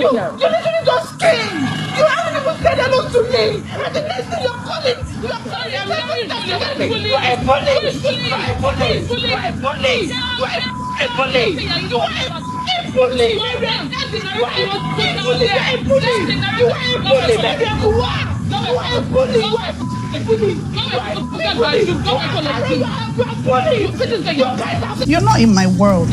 literally just came. You haven't even said hello to me. And the next thing you're calling. You are a bully. You are a bully. You are a bully. You are a bully. You are a bully. You are a bully. You are a bully. You are a bully. Mariam, you are a bully. You are a bully. You're not in my world.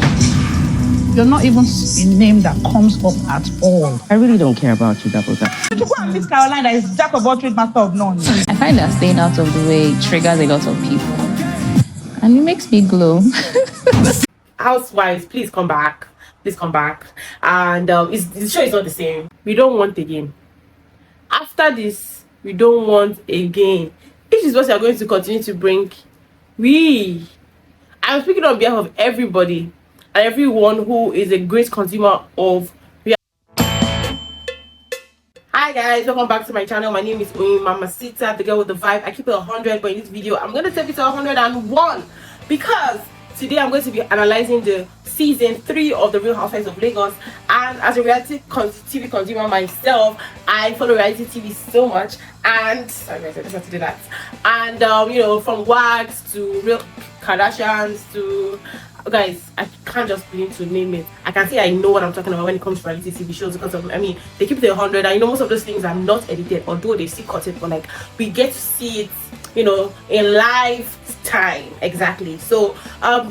You're not even a name that comes up at all. I really don't care about you, Dakota. Did you go and meet Caroline that is jack of all trades, master of none? I find that staying out of the way triggers a lot of people. And it makes me glow. Housewives, please come back. Please come back. And the show is not the same. We don't want again. After this, we don't want again. This is what we are going to continue to bring. I'm speaking on behalf of everybody and everyone who is a great consumer of Real. Hi guys, welcome back to my channel. My name is Mamacita, the girl with the vibe. I keep it 100, but in this video I'm going to take it to 101 because today I'm going to be analyzing the season 3 of the Real Housewives of Lagos. And as a reality TV consumer myself, I follow reality TV so much. And sorry guys, I just have to do that. And you know, from Wags to Real Kardashians to guys, I can't just begin to name it. I can say I know what I'm talking about when it comes to reality TV shows because of, I mean, they keep it 100. I know most of those things are not edited, although they still cut it, but like we get to see it, you know, in live time. Exactly. So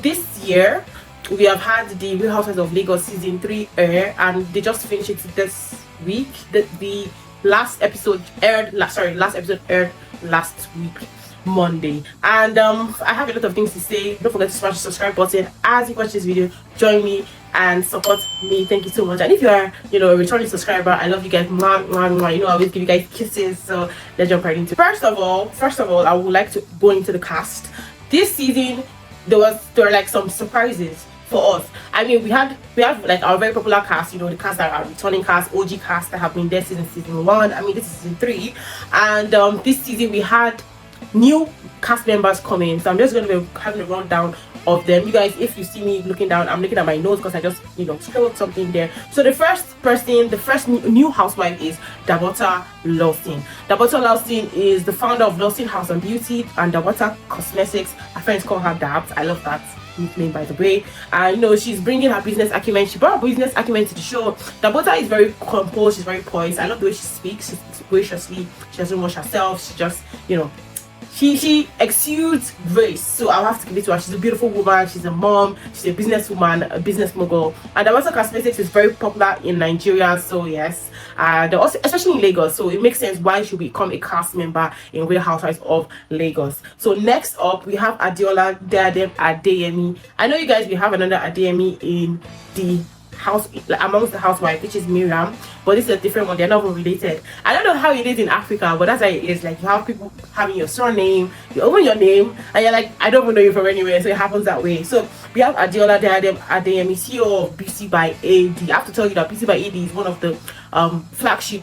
this year we have had the Real Housewives of Lagos season 3 air, and they just finished it this week. The last episode aired last episode aired last week, Monday. And I have a lot of things to say. Don't forget to smash the subscribe button as you watch this video. Join me and support me. Thank you so much. And if you are, you know, a returning subscriber, I love you guys. Mwah, mwah, mwah. You know, I always give you guys kisses. So let's jump right into it. First of all, I would like to go into the cast. This season there were like some surprises for us. I mean, we have like our very popular cast, you know, the cast that are returning cast, OG cast that have been there since season 1. I mean, this is season 3, and this season we had new cast members coming. So I'm just going to be having a rundown of them. You guys, if you see me looking down, I'm looking at my notes because I just, you know, scribbled something there. So the first new housewife is Dabota Lawson. Dabota Lawson is the founder of Lawson House and Beauty and Dabota Cosmetics. Our friends call her Dabs. I love that nickname, by the way. And you know, she's bringing her business acumen. She brought her business acumen to the show. Dabota is very composed. She's very poised. I love the way she speaks. She speaks graciously. She doesn't wash herself. She just, you know, she exudes grace. So I'll have to give it to her. She's a beautiful woman. She's a mom. She's a businesswoman, a business mogul. And Dabota Cosmetics is very popular in Nigeria. So yes, and also especially in Lagos. So it makes sense why she become a cast member in Real Housewives of Lagos. So next up we have Adiola Diadem Adeyemi. I know you guys, we have another Adeyemi in the house, like amongst the housewives, which is Mariam, but this is a different one. They're not even related. I don't know how it is in Africa, but that's how it is. Like you have people having your surname, you open your name, and you're like, I don't even know you from anywhere. So it happens that way. So we have Adiola Adeyemi, CEO of Beauty by AD. I have to tell you that Beauty by AD is one of the flagship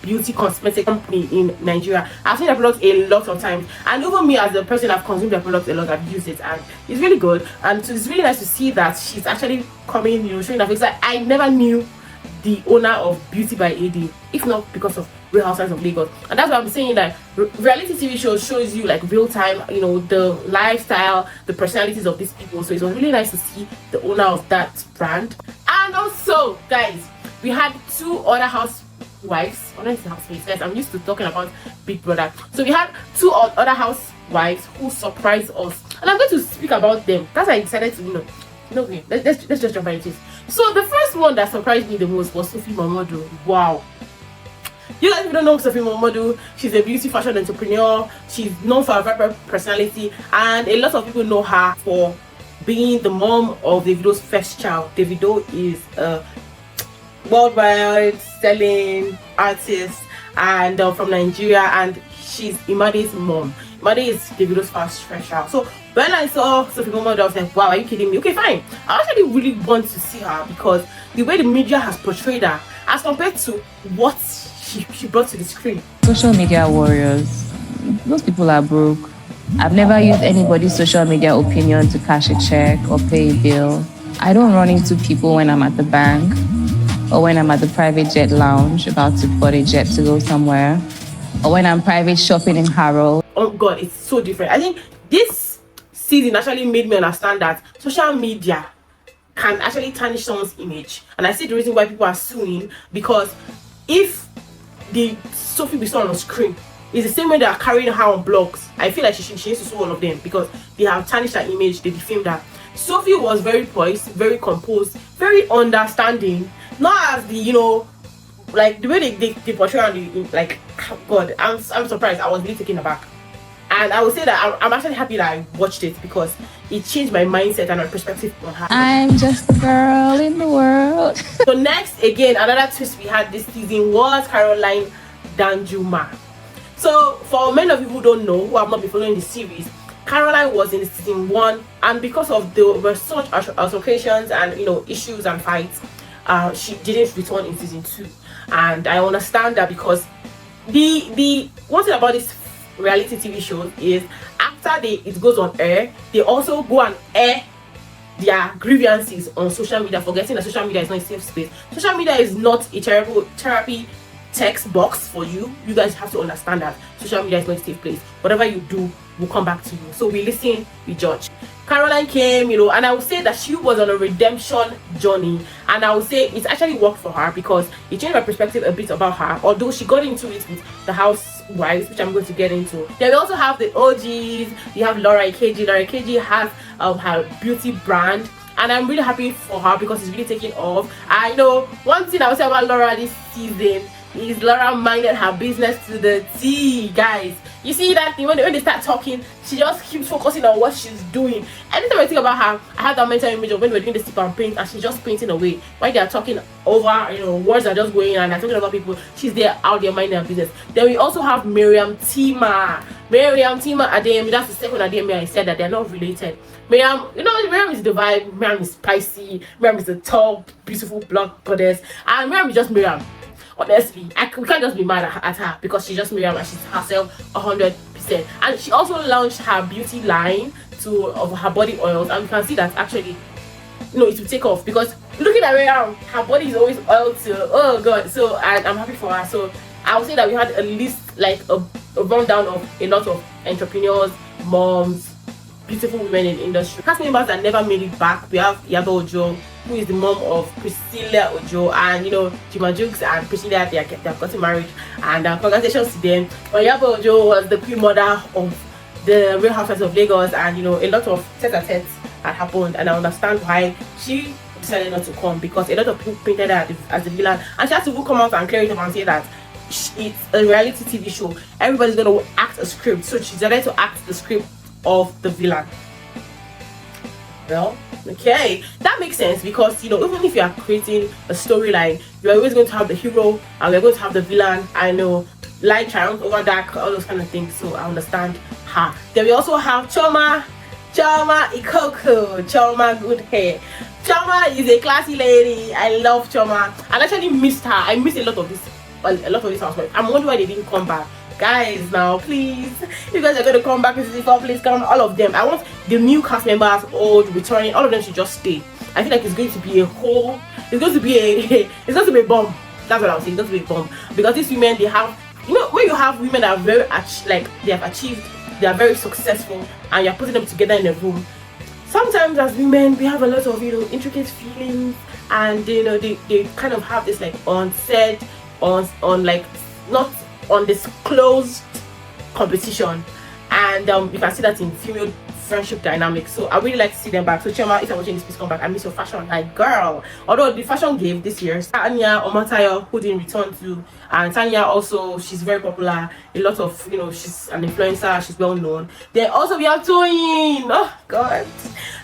beauty cosmetic company in Nigeria. I've seen their products a lot of times, and even me as a person, I've consumed their products a lot. I've used it and it's really good. And so it's really nice to see that she's actually coming, you know, showing her face. Like, I never knew the owner of Beauty by AD, if not because of Real Housewives of Lagos. And that's why I'm saying that reality TV shows you like real time, you know, the lifestyle, the personalities of these people. So it was really nice to see the owner of that brand. And also, guys, we had 2 other housewives. Honestly, housewives, guys, I'm used to talking about Big Brother. So we had 2 other housewives who surprised us, and I'm going to speak about them. That's why I decided to, you know, okay, let's just jump into this. So the first one that surprised me the most was Sophie Momodu. Wow. You guys, if you don't know Sophie Momodu, she's a beauty fashion entrepreneur. She's known for her vibrant personality, and a lot of people know her for being the mom of Davido's first child. Davido is a worldwide selling artist and from Nigeria, and she's Imade's mom. Imade is Davido's first child. So when I saw Sophie Momodu, I was like, wow, are you kidding me? Okay, fine. I actually really want to see her because the way the media has portrayed her as compared to what she brought to the screen. Social media warriors, those people are broke. I've never used anybody's social media opinion to cash a check or pay a bill. I don't run into people when I'm at the bank. or when I'm at the private jet lounge about to board a jet to go somewhere, or when I'm private shopping in Harrow. Oh God, it's so different. I think this season actually made me understand that social media can actually tarnish someone's image, and I see the reason why people are suing, because if the Sophie we saw on the screen is the same way they are carrying her on blogs, I feel like she needs to sue all of them, because they have tarnished her image, they defamed her. Sophie was very poised, very composed, very understanding, not as the, you know, like the way they portray her, like, God, I'm surprised. I was really taken aback. And I would say that I'm actually happy that I watched it, because it changed my mindset and my perspective on her. I'm just a girl in the world. So next, again, another twist we had this season was Caroline Danjuma. So for many of you who don't know, who have not been following the series, Caroline was in season 1, and because of there were such altercations and, you know, issues and fights, she didn't return in season 2. And I understand that, because the one thing about this reality TV shows is after it goes on air, they also go and air their grievances on social media, forgetting that social media is not a safe space. Social media is not a terrible therapy text box for you. You guys have to understand that social media is not a safe place. Whatever you do will come back to you. So we listen, we judge. Caroline came, you know, and I would say that she was on a redemption journey, and I would say it's actually worked for her, because it changed my perspective a bit about her, although she got into it with the Housewives, which I'm going to get into. Then we also have the OGs. We have Laura Ikeji. Laura Ikeji has her beauty brand, and I'm really happy for her, because it's really taking off. I know one thing I would say about Laura this season is Laura minded her business to the T, guys. You see that thing, when they start talking, she just keeps focusing on what she's doing. Anytime I think about her, I have that mental image of when we're doing the sip and paint, and she's just painting away. While they are talking over, you know, words are just going, and they're talking about people, she's there out there minding her business. Then we also have Mariam Timmer. Mariam Timmer Adeyemi, that's the second Adeyemi I said that they're not related. Mariam, you know, Mariam is the vibe, Mariam is spicy, Mariam is the tall, beautiful blonde goddess, and Mariam is just Mariam. Honestly, we can't just be mad at her, because she's just Mariam and she's herself 100%. And she also launched her beauty line of her body oils, and we can see that actually, you know, it will take off, because looking at Mariam, her body is always oiled to, oh God. So I'm happy for her. So I would say that we had at least like a rundown of a lot of entrepreneurs, moms, beautiful women in the industry. Cast members that never made it back. We have Iyabo Ojo, who is the mom of Priscilla Ojo, and, you know, Jima Jukes and Priscilla, they have gotten married, and congratulations to them. But Iyabo Ojo was the queen mother of the Real Housewives of Lagos, and, you know, a lot of tete-a-tete had happened, and I understand why she decided not to come, because a lot of people painted her as the villain, and she had to come out and clear it up and say that it's a reality TV show. Everybody's going to act a script, so she decided to act the script of the villain. Well, okay, that makes sense, because, you know, even if you are creating a storyline, you're always going to have the hero and we're going to have the villain. I know light triumph over dark, all those kind of things, so I understand her. Then we also have Choma Ikoko, Choma good hair. Choma is a classy lady. I love Choma. I actually missed her. I missed a lot of this housewives. I'm wondering why they didn't come back. Guys, now please, you guys are going to come back in season 4, please come, all of them. I want the new cast members, old, returning, all of them should just stay. I feel like it's going to be it's going to be a bomb. That's what I was saying. It's going to be a bomb, because these women, they have, you know, when you have women that are very they have achieved, they are very successful, and you're putting them together in a room. Sometimes as women, we have a lot of, you know, intricate feelings, and, you know, they kind of have this like unsaid, on like not undisclosed competition, and you can see that in female friendship dynamics. So I really like to see them back. So Chema, if you're watching this, please come back. I miss your fashion, like, girl. Although the fashion gave this year, Tanya Omatayo, who didn't return to, and Tanya also, she's very popular. A lot of, you know, she's an influencer, she's well known. Then also we have Toyin. Oh God,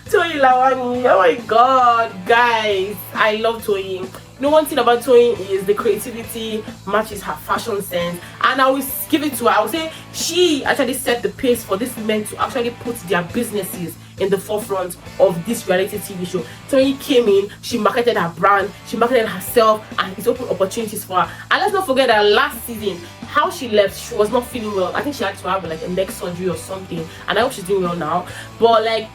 Toyin Lawani. Oh my God, guys, I love Toyin. You know, one thing about Toyin is the creativity matches her fashion sense, and I will give it to her. I would say she actually set the pace for these men to actually put their businesses in the forefront of this reality TV show. Toyin came in, she marketed her brand, she marketed herself, and it's opened opportunities for her. And let's not forget that last season, how she left, she was not feeling well. I think she had to have like a neck surgery or something, and I hope she's doing well now. But like,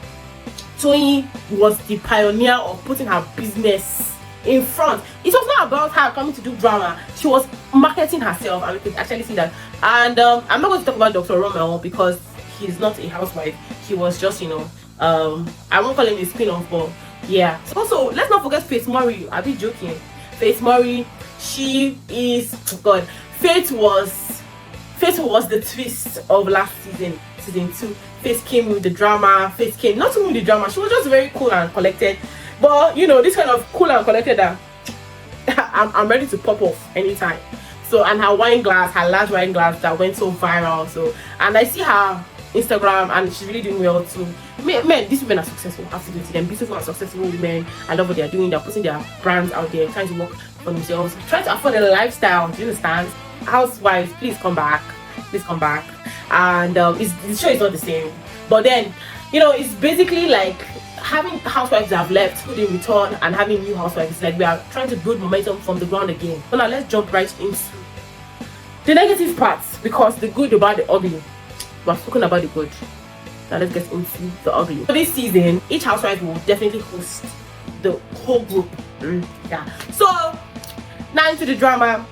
Toyin was the pioneer of putting her business in front. It was not about her coming to do drama. She was marketing herself, and we could actually see that. And I'm not going to talk about Dr. Romeo because he's not a housewife. He was just, you know, I won't call him a spin-off, but yeah. So also, let's not forget Faith Murray. I'll be joking. Faith Murray, she is, oh God, Faith was the twist of last season 2. Faith came with the drama. Faith came not even with the drama. She was just very cool and collected. But you know, this kind of cool and collected that I'm ready to pop off anytime. So, and her wine glass, her large wine glass that went so viral. So, and I see her Instagram and she's really doing well too. Men, these women are successful. Absolutely, them beautiful and successful women. I love what they're doing. They're putting their brands out there, trying to work for themselves, trying to afford a lifestyle. Do you understand? Housewives, please come back. Please come back. And the show is not the same. But then, you know, it's basically like having housewives that have left, who they return, and having new housewives. It's like we are trying to build momentum from the ground again. So now let's jump right into the negative parts, because the good, the bad, the ugly. We've spoken about the good. Now let's get into the ugly. For this season, each housewife will definitely host the whole group. Yeah. So now into the drama.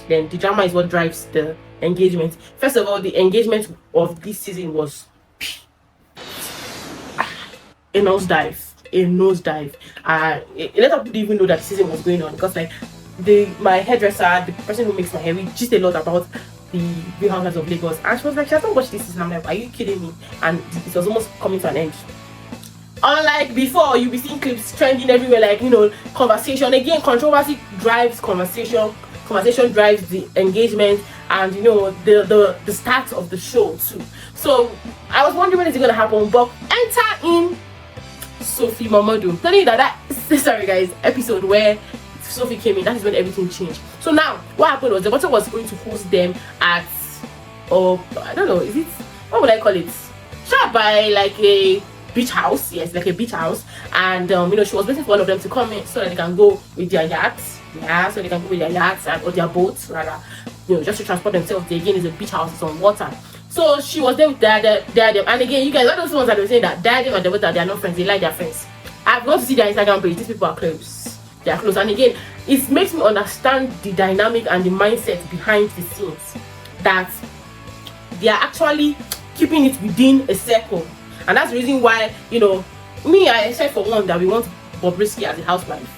Then the drama is what drives the engagement. First of all, the engagement of this season was a nosedive. A lot of people didn't even know that the season was going on, because like my hairdresser, the person who makes my hair, we just a lot about the Real Housewives of Lagos, and she was like, she hasn't watched this season. I'm like, are you kidding me? And it was almost coming to an end. Unlike before, you'll be seeing clips trending everywhere, like, you know, conversation. Again, controversy drives conversation drives the engagement, and you know, the start of the show too. So I was wondering when is it gonna happen, but enter in Sophie Mamadou. Telling you that sorry guys, episode where Sophie came in, that is when everything changed. So now what happened was the bottle was going to host them at, I don't know, is it, what would I call it, shot by like a beach house. Yes, like a beach house. And you know, she was waiting for all of them to come in so that they can go with their yachts. Yeah, so they can go with their yachts or their boats rather, you know, just to transport themselves. There again is a beach house, it's on water. So she was there with Diadem. And again, you guys, all those ones that were saying that Diadem and Devota, they are not friends, they like their friends. I've gone to see their Instagram page. These people are close. They are close. And again, it makes me understand the dynamic and the mindset behind the scenes, that they are actually keeping it within a circle. And that's the reason why, you know, I said for one that we want Bobrisky as a housewife.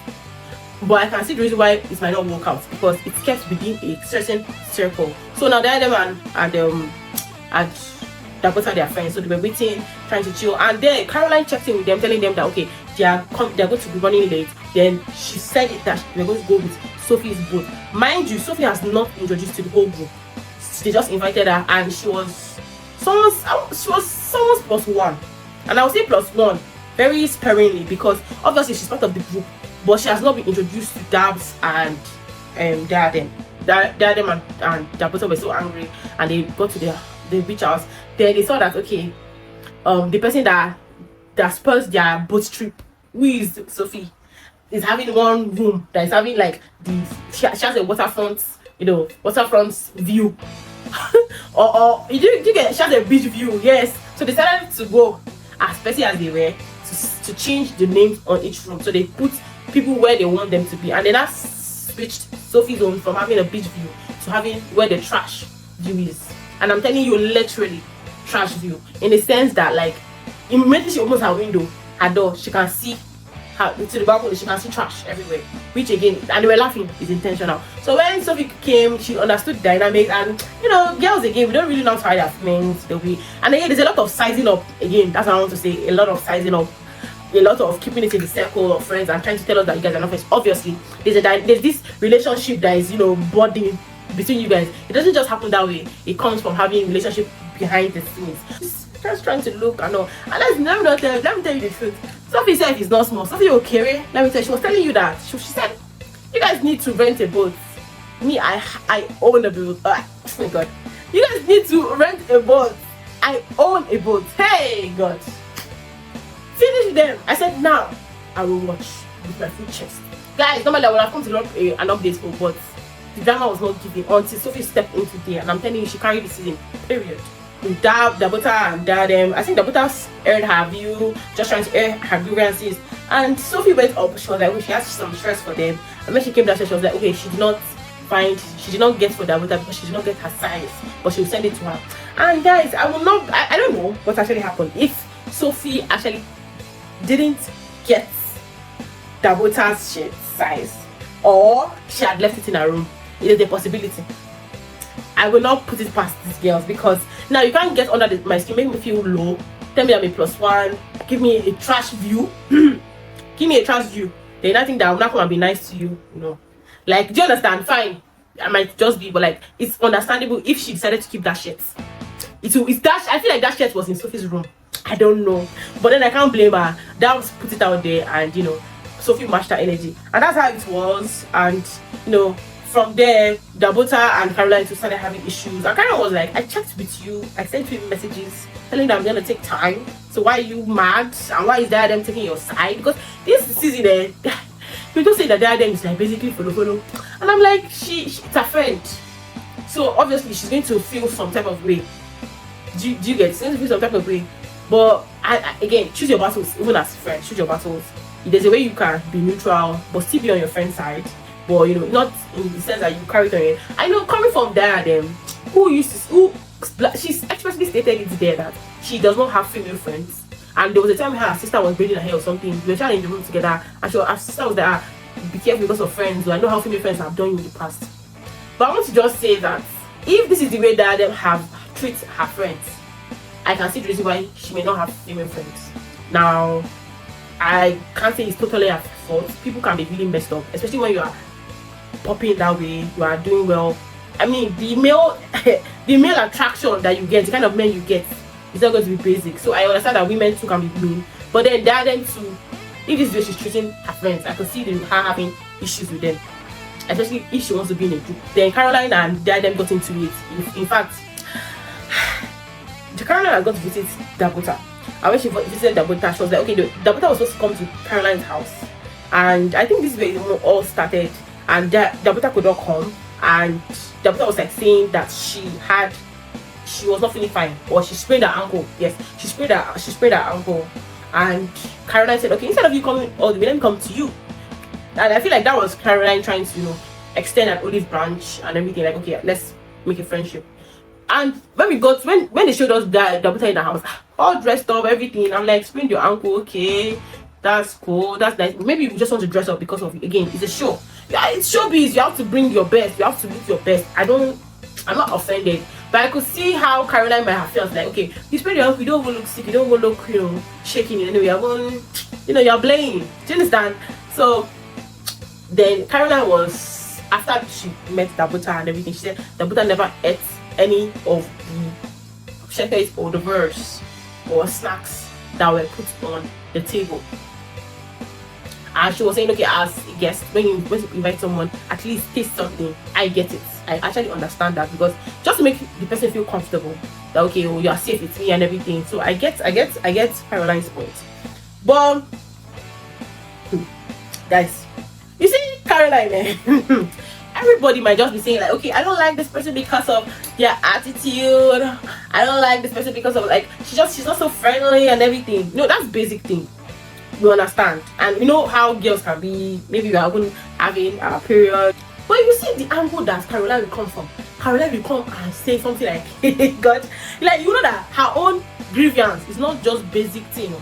But I can see the reason why it might not work out, because it's kept within a certain circle. So now Diadem and Dakota, they are friends, so they were waiting, trying to chill. And then Caroline checked in with them, telling them that okay, they're going to be running late. Then she said it that they're going to go with Sophie's boat. Mind you, Sophie has not introduced to the whole group. They just invited her, and she was someone's plus one. And I would say plus one very sparingly, because obviously she's part of the group, but she has not been introduced to Dabs and Diadem. Diadem and Dabota were so angry, and they got to the beach house. Then they saw that okay, the person that spurs their boat trip, who is Sophie, is having one room that is having like she has a waterfront, you know, waterfront view. or you get, she has a beach view, yes. So they decided to go as petty as they were to change the names on each room. So they put people where they want them to be, and then that switched Sophie's own from having a beach view to having where the trash view is. And I'm telling you, literally trash view, in the sense that like immediately she opens her window, her door, she can see to the balcony, she can see trash everywhere, which again, and they were laughing, is intentional. So when Sophie came, she understood the dynamics, and you know, girls again, we don't really know how their feelings they'll be. And again, there's a lot of sizing up. Again, that's what I want to say, a lot of sizing up, a lot of keeping it in the circle of friends and trying to tell us that you guys are not friends. Obviously, there's this relationship that is, you know, bonding between you guys. It doesn't just happen that way. It comes from having a relationship behind the scenes. Just trying to look and all. And let me tell you the truth. Sophie said it's not small. Sophie okay, let me tell you, she was telling you that. She said, you guys need to rent a boat. Me, I own a boat. Oh my God. You guys need to rent a boat. I own a boat. Hey, God. Finish them. I said, now I will watch with my full chest. Guys, normally I would have come to log an update for, but the drama was not given until Sophie stepped into there. And I'm telling you, she carried the season, period. With Dabota and Diadem, I think Dabota aired her view, just trying to air her grievances, And Sophie went up. She was like, oh, she has some stress for them. And when she came down, she was like, okay, she did not get for Dabuta because she did not get her size, but she'll send it to her. And guys, I don't know what actually happened. If Sophie actually didn't get Dabuta's shirt size, or she had left it in her room, it is a possibility. I will not put it past these girls, because now you can't get under my skin, make me feel low, tell me I'm a +1, give me a trash view. Give me a trash view, then I think that I'm not gonna be nice to you, you know. Like, do you understand? Fine, I might just be, but like, it's understandable if she decided to keep that shirt. It's that, I feel like that shirt was in Sophie's room. I don't know, but then I can't blame her. That was put it out there, and you know, Sophie matched her energy, and that's how it was. And you know, from there, Dabuta and Caroline started having issues. And Caroline was like, I checked with you, I sent you messages telling them I'm gonna take time. So why are you mad? And why is them taking your side? Because this season, people say that them is like basically follow. And I'm like, it's a friend. So obviously she's going to feel some type of way. Do you get it? She's going to feel some type of way. But again, choose your battles. Even as friends, choose your battles. There's a way you can be neutral, but still be on your friend's side. But you know, not in the sense that you carry it on your head. I know, coming from Diadem, she's expressly stated it there that she does not have female friends. And there was a time her sister was braiding her hair or something. We were in the room together, and her sister was there. Be careful because of friends. I know how female friends have done you in the past. But I want to just say that if this is the way Diadem treat her friends, I can see the reason why she may not have female friends. Now, I can't say it's totally her fault. People can be really messed up, especially when you are popping that way, you are doing well. I mean, the male attraction that you get, the kind of men you get, is not going to be basic. So I understand that women too can be mean, but then Diadem too, if this is the way she's treating her friends, I can see her having issues with them, especially if she wants to be in a group. Then Caroline and Diadem got into it. In fact, Caroline had got to visit Dabuta, and when she visited Dabuta, she was like, okay, Dabuta was supposed to come to Caroline's house, and I think this is where it all started. And Dabuta could not come, and Dabuta was like saying that she was not feeling fine, or she sprained her ankle. Yes, she sprained her ankle. And Caroline said, okay, instead of you coming all the way, let me come to you. And I feel like that was Caroline trying to, you know, extend an olive branch and everything. Like, okay, let's make a friendship. And when they showed us Dabuta in the house, all dressed up, everything, I'm like, sprained your ankle, okay, that's cool, that's nice. Maybe you just want to dress up because of it. Again, it's a show. Yeah, it's showbiz. You have to bring your best. You have to look your best. I'm not offended, but I could see how Caroline might have felt like, okay, you sprained your ankle, you don't even look sick, you don't even look, you know, shaking in any way. You're playing. Do you understand? So then Caroline was, after she met Dabuta and everything, she said Dabuta never ate any of the shekels or the verse or snacks that were put on the table. And she was saying, okay, as a guest, when you invite someone, at least taste something. I get it. I actually understand that, because just to make the person feel comfortable that, okay, you are safe with me and everything. So I get Caroline's point. But guys, you see Caroline, everybody might just be saying like, okay, I don't like this person because of their attitude. I don't like this person because of, like, she's not so friendly and everything. No, that's basic thing. You understand? And you know how girls can be, maybe we are having a period. But you see the angle that Caroline will come from. Caroline will come and say something like, hey, God, like, you know that her own grievance is not just basic thing.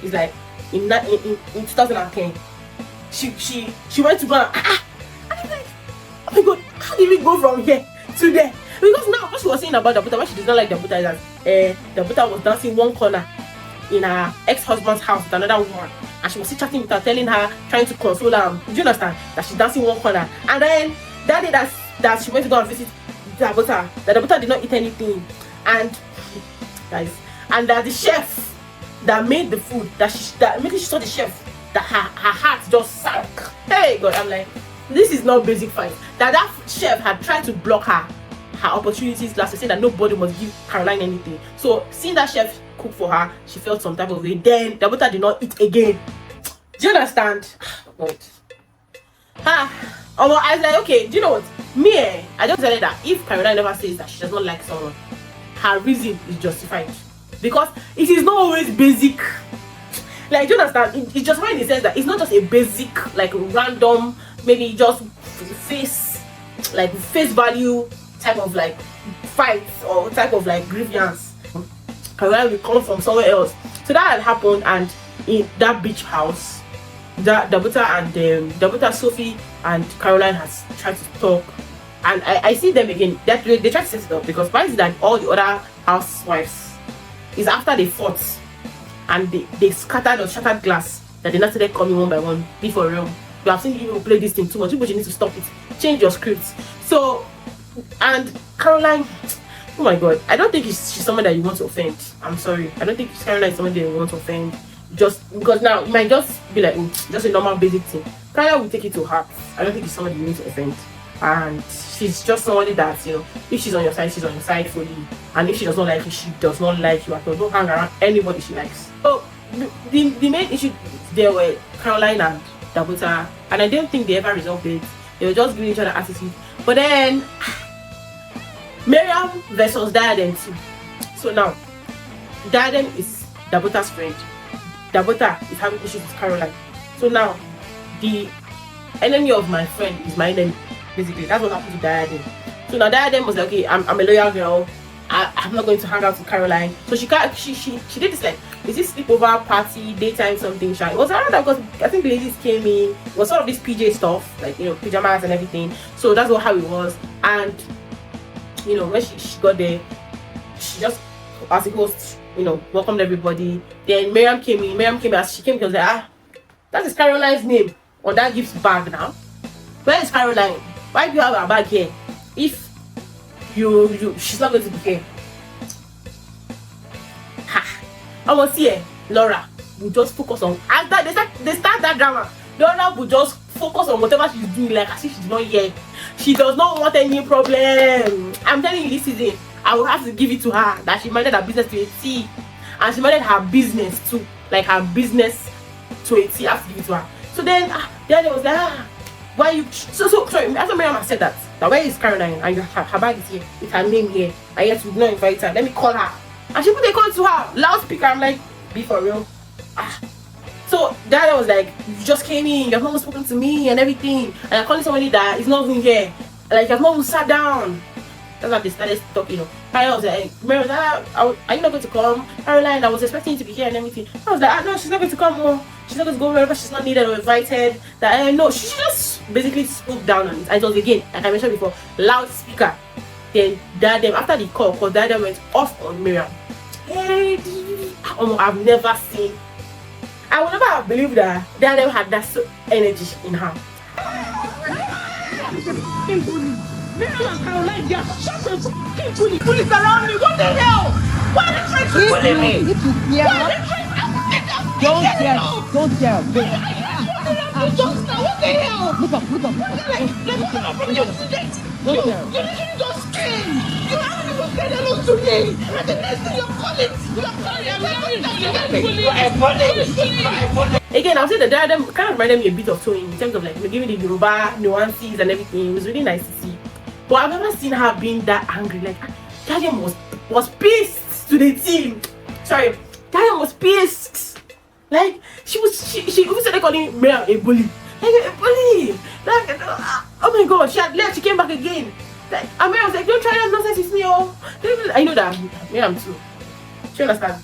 It's like in 2010, she went to go and I'm like, oh my God, how did we go from here to there? Because now what she was saying about Dabuta, why she did not like Dabuta, is that Dabuta was dancing one corner in her ex-husband's house with another woman, and she was still chatting with her, telling her, trying to console her. Do you understand? That she's dancing one corner. And then that day that she went to go and visit Dabuta, that Dabuta did not eat anything, and guys, and that the chef that made the food, that maybe she saw the chef, that her heart just sank. Hey God, I'm like, this is not basic fight. That chef had tried to block her opportunities last, to say that nobody must give Caroline anything. So seeing that chef cook for her, she felt some type of way. Then Dabuta did not eat again. Do you understand? Right. I was like, okay, do you know what? I just decided that if Caroline never says that she does not like someone, her reason is justified. Because it is not always basic. Like, do you understand? It's just in the sense that it's not just a basic, like random, maybe just face value type of like fights or type of like grievance. Caroline will come from somewhere else. So that had happened, and in that beach house, that Dabuta and Dabuta, Sophie and Caroline has tried to talk, and I see them again. That they try to set it up, because why is it that all the other housewives is after they fought and they scattered or shattered glass that they not started coming one by one. Be for real. You have seen people play this thing too much. People, you need to stop it. Change your scripts. So, and Caroline, oh my god, I don't think she's someone that you want to offend. I'm sorry. I don't think Caroline is someone that you want to offend. Just because now it might just be like just a normal basic thing. Caroline will take it to heart. I don't think she's someone you need to offend. And she's just somebody that, you know, if she's on your side, she's on your side fully. And if she does not like you, she does not like you at all. Don't hang around anybody she likes. So the main issue there were Caroline and Dabuta, and I don't think they ever resolved it. They were just giving each other attitude. But then Mariam versus Diadem too. So now Diadem is Dabuta's friend. Dabuta is having issues with Caroline. So now the enemy of my friend is my enemy. Basically, that's what happened to Diadem. So now Diadem was like, okay, I'm a loyal girl. I'm not going to hang out with Caroline. So she did this like, is this sleepover party, daytime something? It was around that because I think the ladies came in. It was sort of this PJ stuff, like, you know, pajamas and everything. So that's how it was. And you know, when she got there, she just, as a host, you know, welcomed everybody. Then Mariam came in. As she came, she was like, that is Caroline's name on that gift bag now. Where is Caroline? Why do you have her bag here? If she's not going to be here. I was here. Laura will just focus on, after they start that drama, Laura will just focus on whatever she's doing, like as if she's not here. She does not want any problem. I'm telling you, this season I will have to give it to her that she minded her business to a T, and she minded her business too, like her business to a T. I have to give it to her. So then there was like, why you so sorry, after Mariam said that where is Caroline, and her bag is here with her name here, and yet we not invite her, let me call her. And she put a call to her loudspeaker. I'm like, be for real. So Dada was like, you just came in, you have not spoken to me and everything, and I'm calling somebody that is not even here, like you have not even sat down. That's how they started talking, you know. I was like, Mary, are you not going to come? Caroline, I was expecting you to be here and everything. I was like, no, she's not going to come home. She's not going to go wherever she's not needed or invited. That no, she just basically spoke down on it. And it was again, like I mentioned before, loudspeaker. Then Diadem, after the call, because Diadem went off on Mariam. Hey, I've never seen. I would never have believed that Diadem had that energy in her. Mariam and Caroline, they are such a fucking bully. Police around me, what the hell? Why are they trying to bully me? Why are they trying to Don't tell. What the hell? Look up. You literally just came. You haven't even said hello to me. And the next thing you're calling. Again, I'll say the Diadem kind of reminded me a bit of Tony in terms of like giving the Yoruba nuances and everything. It was really nice to see. But I've never seen her being that angry. Like Diadem was pissed to the team. Sorry, Diadem was pissed. Like she even started calling Mariam a bully. Like a bully. Like oh my god, she had left. She came back again. Like Mariam was like, don't try that nonsense with me, oh. I know that Mariam too. She understand.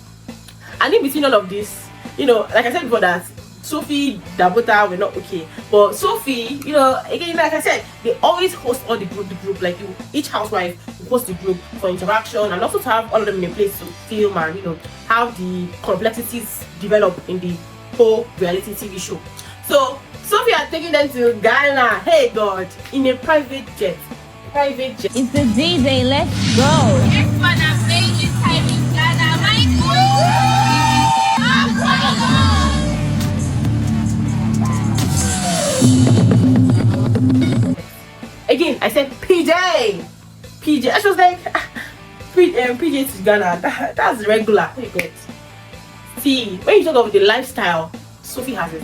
And in between all of this, you know, like I said before, that Sophie, Dabuta were not okay. But Sophie, you know, again, like I said, they always host all the group. Like each housewife will host the group for interaction, and also to have all of them in a place to film and, you know, how the complexities develop in the whole reality TV show. So Sophie had taken them to Ghana. Hey God, in a private jet. It's the D-Day, let's go. It's an amazing time in Ghana, Again, I said PJ. I was like, PJ to Ghana. That's regular. Hey God. See, when you talk about the lifestyle, Sophie has it.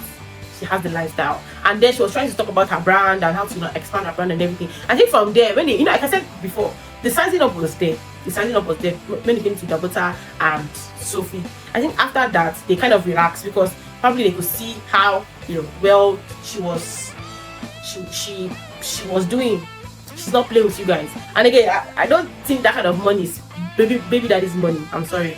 She has the lifestyle, and then she was trying to talk about her brand and how to, you know, expand her brand and everything. I think from there, when they, you know, like I said before, the sizing up was there. When it came to Dabuta and Sophie. I think after that they kind of relaxed, because probably they could see how well she was doing. She's not playing with you guys. And again, I don't think that kind of money is baby daddy's money. I'm sorry,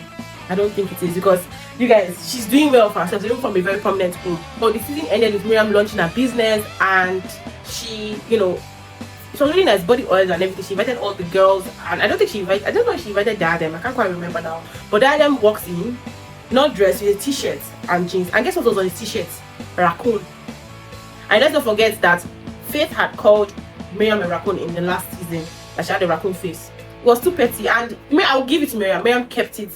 I don't think it is, because you guys, she's doing well for herself, even from a very prominent home. But the season ended with Mariam launching her business, and she, it was really nice, body oils and everything. She invited all the girls, and I don't know if she invited Diadem. I can't quite remember now. But Diadem walks in, not dressed, with a t-shirt and jeans. And guess what was on the t-shirt? Raccoon. And let's not forget that Faith had called Mariam a raccoon in the last season, that she had a raccoon face. It was too petty, and I'll give it to Mariam. Mariam kept it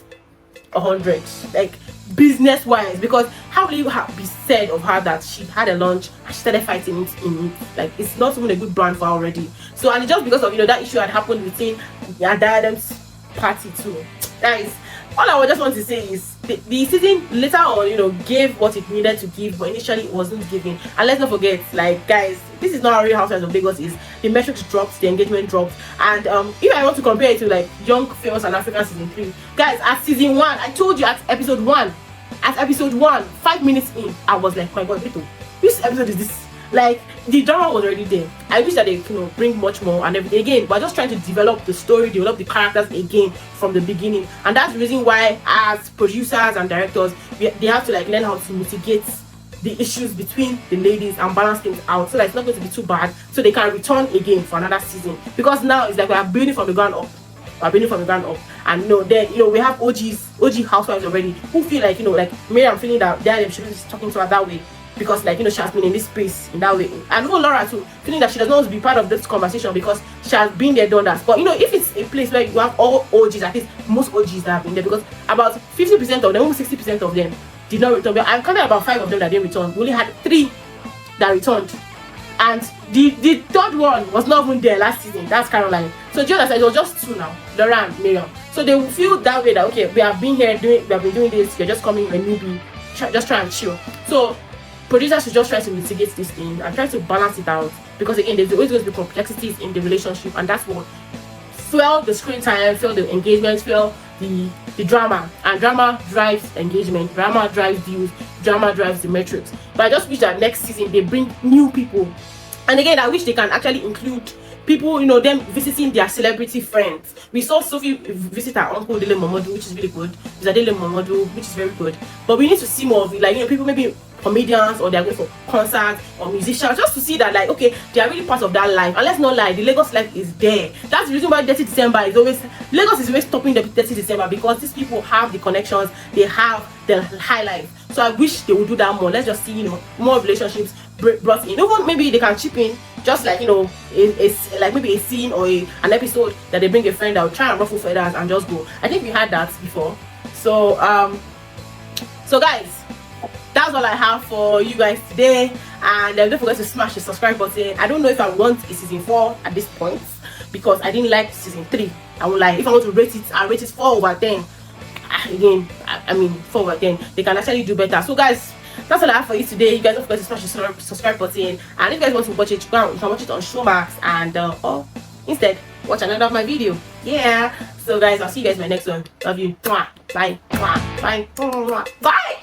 100, like business wise, because how will you be said of her that she had a lunch and she started fighting it in it? Like, it's not even a good brand for her already. So, and just because of that issue had happened within Diadem's party too. Guys, all I just want to say is the season later on, gave what it needed to give, but initially it wasn't giving. And let's not forget, like, guys, this is not how Real Housewives of Lagos is. The metrics dropped, the engagement dropped, and if I want to compare it to like Young, Famous and African season 3, guys, at season 1, I told you at episode 1, 5 minutes in, I was like, my God, which episode is this? Like, the drama was already there. I wish that they bring much more and everything. Again, we're just trying to develop the story, develop the characters again from the beginning, and that's the reason why, as producers and directors, they have to like learn how to mitigate the issues between the ladies and balance things out, so that it's not going to be too bad, so they can return again for another season. Because now it's like we are building from the ground up. And then we have OG housewives already who feel like like Mariam feeling that Diadem should be talking to her that way, because like she has been in this space in that way, and even Laura too, feeling that she doesn't want to be part of this conversation because she has been there, done that. But if it's a place where you have all OGs, at least most OGs that have been there, because about 50% of them, almost 60% of them did not return. But I'm counting about 5 of them that didn't return. We only had 3 that returned, and the third one was not even there last season. That's Caroline. So just as it was just 2 now, Laura and Mariam. So they will feel that way, that okay, we have been here we have been doing this, you're just coming a newbie, just try and chill. So producers should just try to mitigate this thing and try to balance it out, because again, there's always going to be complexities in the relationship, and that's what fuel the screen time, fuel the engagement, fuel the drama. And drama drives engagement, drama drives views, drama drives the metrics. But I just wish that next season they bring new people. And again, I wish they can actually include people, them visiting their celebrity friends. We saw Sophie visit her uncle Dele Momodu, which is really good. Dele Momodu, which is very good. But we need to see more of it, like people, maybe comedians, or they're going for concerts, or musicians, just to see that, like, okay, they are really part of that life. And let's not lie, the Lagos life is there. That's the reason why 30 December is always, Lagos is always topping the 30 December, because these people have the connections, they have the high life. So I wish they would do that more. Let's just see, more relationships brought in. Even maybe they can chip in, just like like maybe a scene or an episode that they bring a friend that will try and ruffle feathers and just go. I think we had that before. So guys, that's all I have for you guys today, and don't forget to smash the subscribe button. I don't know if I want a season 4 at this point, because I didn't like season 3. I would like, if I want to rate it, I'll rate it 4/10. Again, I mean 4/10. They can actually do better. So guys, that's all I have for you today. You guys don't forget to smash the subscribe button, and if you guys want to watch it, you can watch it on Showmax, and or instead watch another of my video. Yeah. So guys, I'll see you guys in my next one. Love you. Bye. Bye.